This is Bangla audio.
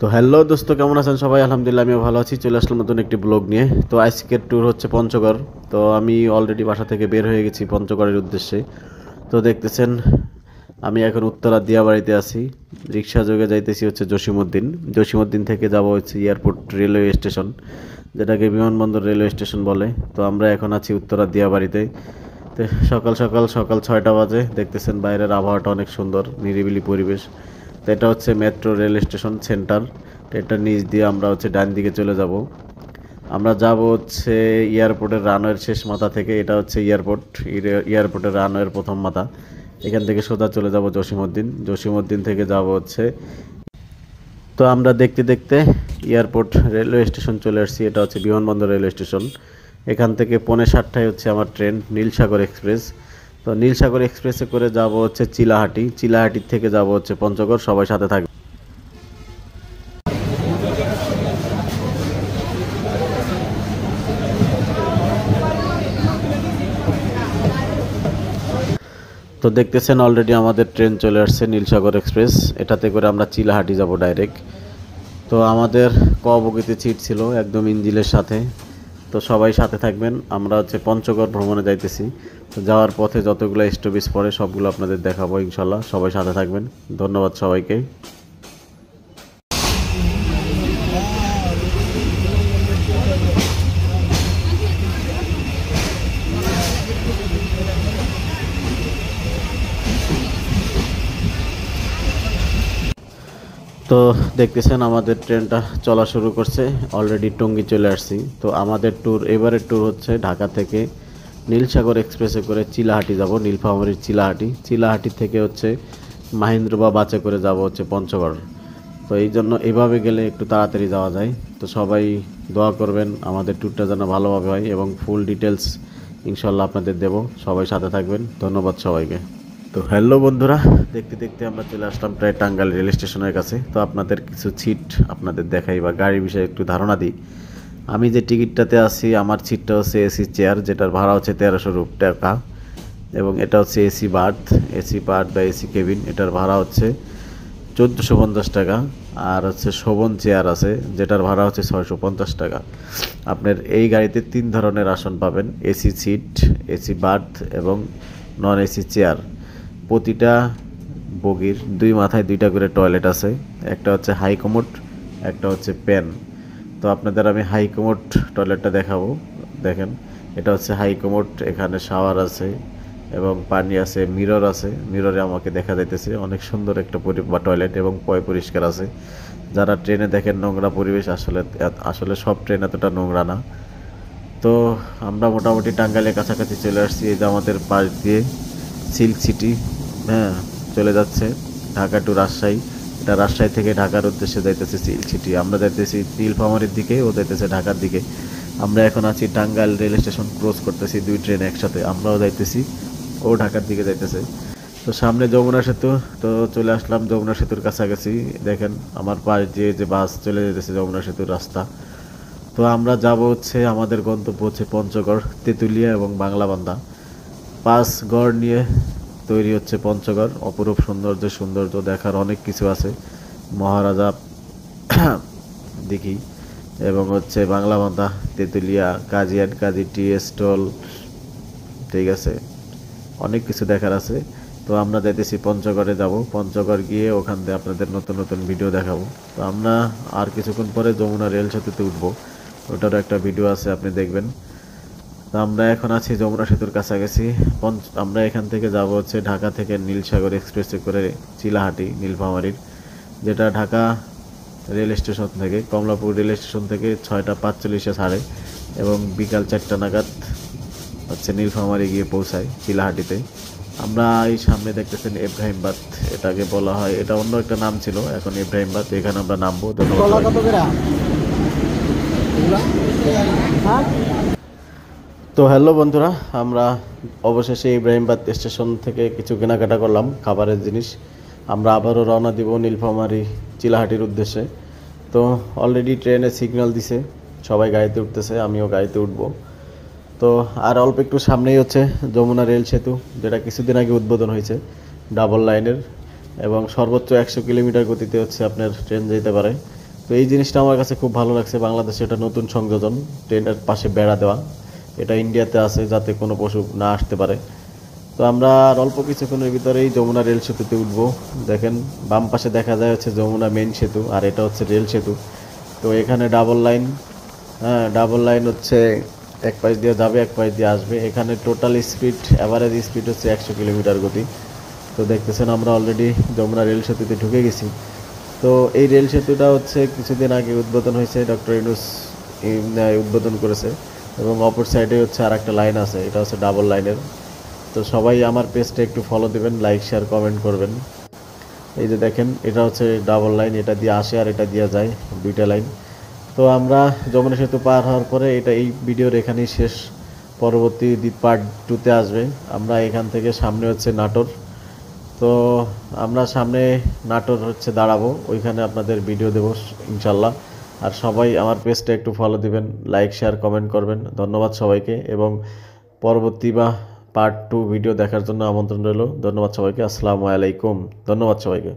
তো হ্যালো দোস্ত, কেমন আছেন সবাই? আলহামদুলিল্লাহ আমিও ভালো আছি। চলে আসলাম নতুন একটি ব্লগ নিয়ে। তো আজকের ট্যুর হচ্ছে পঞ্চগড়। তো আমি অলরেডি বাসা থেকে বের হয়ে গেছি পঞ্চগড়ের উদ্দেশ্যে। তো দেখতেছেন আমি এখন উত্তরা দিয়াবাড়িতে আছি। রিক্সা যোগে যাইতেছি হচ্ছে জসিমউদ্দিন। জসিমউদ্দিন থেকে যাব হচ্ছে এয়ারপোর্ট রেলওয়ে স্টেশন, যেটাকে বিমানবন্দর রেলওয়ে স্টেশন বলে। তো আমরা এখন আছি উত্তরা দিয়াবাড়িতে। তো সকাল সকাল সকাল 6টা বাজে। দেখতেছেন বাইরের আবহাওয়াটা অনেক সুন্দর, নিরিবিলি পরিবেশ। তো এটা হচ্ছে মেট্রো রেল স্টেশন সেন্টার। এটার নিচ দিয়ে আমরা হচ্ছে ডান দিকে চলে যাব। আমরা যাব হচ্ছে এয়ারপোর্টের রানওয়ের শেষ মাথা থেকে। এটা হচ্ছে এয়ারপোর্টের রানওয়ের প্রথম মাথা। এখান থেকে সোজা চলে যাব জসিমউদ্দিন। জসিমউদ্দিন থেকে যাব হচ্ছে, তো আমরা দেখতে দেখতে এয়ারপোর্ট রেলওয়ে স্টেশন চলে আসছি। এটা হচ্ছে বিমানবন্দর রেলওয়ে স্টেশন। এখান থেকে 6:45 হচ্ছে আমার ট্রেন নীলসাগর এক্সপ্রেস। তো নীলসাগর এক্সপ্রেসে করে যাব হচ্ছে চিলাহাটি। চিলাহাটির থেকে যাব হচ্ছে পঞ্চগড়। সবাই সাথে থাকবে। তো দেখতেছেন অলরেডি আমাদের ট্রেন চলে আসছে নীলসাগর এক্সপ্রেস। এটাতে করে আমরা চিলাহাটি যাব ডাইরেক্ট। তো আমাদের ক বগিতে সিট ছিল একদম ইঞ্জিনের সাথে। তো সবাই সাথে থাকবেন। আমরা হচ্ছে পঞ্চগড় ভ্রমণে যাইতেছি। তো যাওয়ার পথে যতগুলো স্টপেজ পড়ে সবগুলো আপনাদের দেখাবো ইনশাল্লাহ। সবাই সাথে থাকবেন। ধন্যবাদ সবাইকে। তো দেখতেছেন আমাদের ট্রেনটা চলা শুরু করছে। অলরেডি টঙ্গী চলে আসছি। তো আমাদের এবারের ট্যুর হচ্ছে ঢাকা থেকে নীলসাগর এক্সপ্রেসে করে চিলাহাটি যাব, নীলফামারীর চিলাহাটি। চিলাহাটি থেকে হচ্ছে মাহেন্দ্র বা বাসে করে যাব হচ্ছে পঞ্চগড়। তো এই জন্য এভাবে গেলে একটু তাড়াতাড়ি যাওয়া যায়। তো সবাই দোয়া করবেন আমাদের ট্যুরটা যেন ভালোভাবে হয়, এবং ফুল ডিটেলস ইনশাল্লাহ আপনাদের দেব। সবাই সাথে থাকবেন। ধন্যবাদ সবাইকে। তো হ্যালো বন্ধুরা, দেখতে দেখতে আমরা চলে আসলাম প্রায় টাঙ্গাইল রেল স্টেশনের কাছে। তো আপনাদের কিছু সিট আপনাদের দেখাই বা গাড়ির বিষয়ে একটু ধারণা দিই। আমি যে টিকিটটাতে আছি আমার সিটটা হচ্ছে এসি চেয়ার, যেটার ভাড়া হচ্ছে 1300 টাকা। এবং এটা হচ্ছে এসি বার্থ বা এসি কেবিন, এটার ভাড়া হচ্ছে 1450 টাকা। আর হচ্ছে শোভন চেয়ার আছে, যেটার ভাড়া হচ্ছে 650 টাকা। আপনার এই গাড়িতে 3 ধরনের আসন পাবেন: এসি সিট, এসি বার্থ এবং নন এসি চেয়ার। প্রতিটা বগির 2 মাথায় 2টা করে টয়লেট আছে। একটা হচ্ছে হাই কমোড, একটা হচ্ছে পেন। তো আপনাদের আমি হাই কমোড টয়লেটটা দেখাবো। দেখেন, এটা হচ্ছে হাই কমোড। এখানে শাওয়ার আছে এবং পানি আছে, মিরর আছে। মিররে আমাকে দেখা যাইতেছে অনেক সুন্দর একটা টয়লেট, এবং পরিষ্কার আছে। যারা ট্রেনে দেখেন নোংরা পরিবেশ, আসলে আসলে সব ট্রেন এতটা নোংরা না। তো আমরা মোটামুটি টাঙ্গাইলের কাছাকাছি চলে আসছি। এই যে আমাদের পাশ দিয়ে সিল্ক সিটি, হ্যাঁ, চলে যাচ্ছে ঢাকা টু রাজশাহী। এটা রাজশাহী থেকে ঢাকার উদ্দেশ্যে যাইতেছে সিল্ক সিটি। আমরা যাইতেছি নীলফামারীর দিকে, ও যাইতেছে ঢাকার দিকে। আমরা এখন আছি টাঙ্গাইল রেল স্টেশন ক্রস করতেছি, 2 ট্রেন একসাথে। আমরাও যাইতেছি, ও ঢাকার দিকে যাইতেছে। তো সামনে যমুনা সেতু। তো চলে আসলাম যমুনা সেতুর কাছাকাছি। দেখেন আমার পাশ দিয়ে যে বাস চলে যেতেছে যমুনা সেতুর রাস্তা। তো আমরা যাব হচ্ছে, আমাদের গন্তব্য হচ্ছে পঞ্চগড়, তেঁতুলিয়া এবং বাংলাবান্ধা। 5 গড় নিয়ে তৈরি হচ্ছে পঞ্চগড়। অপরূপ সৌন্দর্য দেখার অনেক কিছু আছে। মহারাজা দিঘি এবং হচ্ছে বাংলাবান্ধা, তেঁতুলিয়া, কাজী অ্যান্ড কাজী টি স্টল, ঠিক আছে, অনেক কিছু দেখার আছে। তো আমরা যাইতেছি পঞ্চগড়ে যাব। পঞ্চগড় গিয়ে ওখান থেকে আপনাদের নতুন নতুন ভিডিও দেখাবো। তো আমরা আর কিছুক্ষণ পরে যমুনা রেল সেতুতে উঠবো। ওটারও একটা ভিডিও আছে, আপনি দেখবেন। তো আমরা এখন আছি যমুনা সেতুর কাছাকাছি। আমরা এখান থেকে যাব হচ্ছে ঢাকা থেকে নীলসাগর এক্সপ্রেসে করে চিলাহাটি, নীলফামারীর, যেটা ঢাকা রেল স্টেশন থেকে, কমলাপুর রেল স্টেশন থেকে 6:45-এ ছাড়ে এবং বিকাল 4টা নাগাদ হচ্ছে নীলফামারী গিয়ে পৌঁছায় চিলাহাটিতে। আমরা এই সামনে দেখতেছেন ইব্রাহিমবাদ, এটাকে বলা হয়, এটা অন্য একটা নাম ছিল, এখন ইব্রাহিমবাদ। এখানে আমরা নামবো। ধন্যবাদ। তো হ্যালো বন্ধুরা, আমরা অবশেষে ইব্রাহিমবাদ স্টেশন থেকে কিছু কেনাকাটা করলাম খাবারের জিনিস। আমরা আবারও রওনা দিব নীলফামারী চিলাহাটির উদ্দেশ্যে। তো অলরেডি ট্রেনে সিগন্যাল দিছে, সবাই গাড়িতে উঠতেছে, আমিও গাড়িতে উঠব। তো আর অল্প একটু সামনেই হচ্ছে যমুনা রেল সেতু, যেটা কিছুদিন আগে উদ্বোধন হয়েছে, ডাবল লাইনের, এবং সর্বোচ্চ 100 কিলোমিটার গতিতে হচ্ছে আপনার ট্রেন যেতে পারে। তো এই জিনিসটা আমার কাছে খুব ভালো লাগছে, বাংলাদেশে এটা নতুন সংযোজন, ট্রেনের পাশে বেড়া দেওয়া। এটা ইন্ডিয়াতে আছে যাতে কোনো পশু না আসতে পারে। তো আমরা আর অল্প কিছুক্ষণের ভিতরেই যমুনা রেল সেতুতে উঠবো। দেখেন বাম পাশে দেখা যায় হচ্ছে যমুনা মেইন সেতু, আর এটা হচ্ছে রেল সেতু। তো এখানে ডাবল লাইন, হ্যাঁ ডাবল লাইন হচ্ছে এক পাশ দিয়ে যাবে এক পাশ দিয়ে আসবে। এখানে টোটাল স্পিড, অ্যাভারেজ স্পিড হচ্ছে 100 কিলোমিটার গতি। তো দেখতেছেন আমরা অলরেডি যমুনা রেল সেতুতে ঢুকে গেছি। তো এই রেল সেতুটা হচ্ছে কিছুদিন আগে উদ্বোধন হয়েছে, ডক্টর ইউনূস উদ্বোধন করেছে। এবং অপর সাইডে হচ্ছে আর একটা লাইন আছে, এটা হচ্ছে ডাবল লাইনের। তো সবাই আমার পেজটা একটু ফলো দিবেন, লাইক শেয়ার কমেন্ট করবেন। এই যে দেখেন এটা হচ্ছে ডাবল লাইন, এটা দিয়ে আসে আর এটা দিয়ে যায়, দুইটা লাইন। তো আমরা যমুনা সেতু পার হওয়ার পরে এই ভিডিওর এখানেই শেষ। পরবর্তী পার্ট 2-তে আসবে। আমরা এখান থেকে সামনে হচ্ছে নাটোর। তো আমরা সামনে নাটোর হচ্ছে দাঁড়াবো, ওইখানে আপনাদের ভিডিও দেবো ইনশাল্লাহ। আর সবাই আমার পেজটা একটু ফলো দিবেন, লাইক শেয়ার কমেন্ট করবেন। ধন্যবাদ সবাইকে, এবং পরবর্তী বা পার্ট 2 ভিডিও দেখার জন্য আমন্ত্রণ রইল। ধন্যবাদ সবাইকে, আসসালামু আলাইকুম। ধন্যবাদ সবাইকে।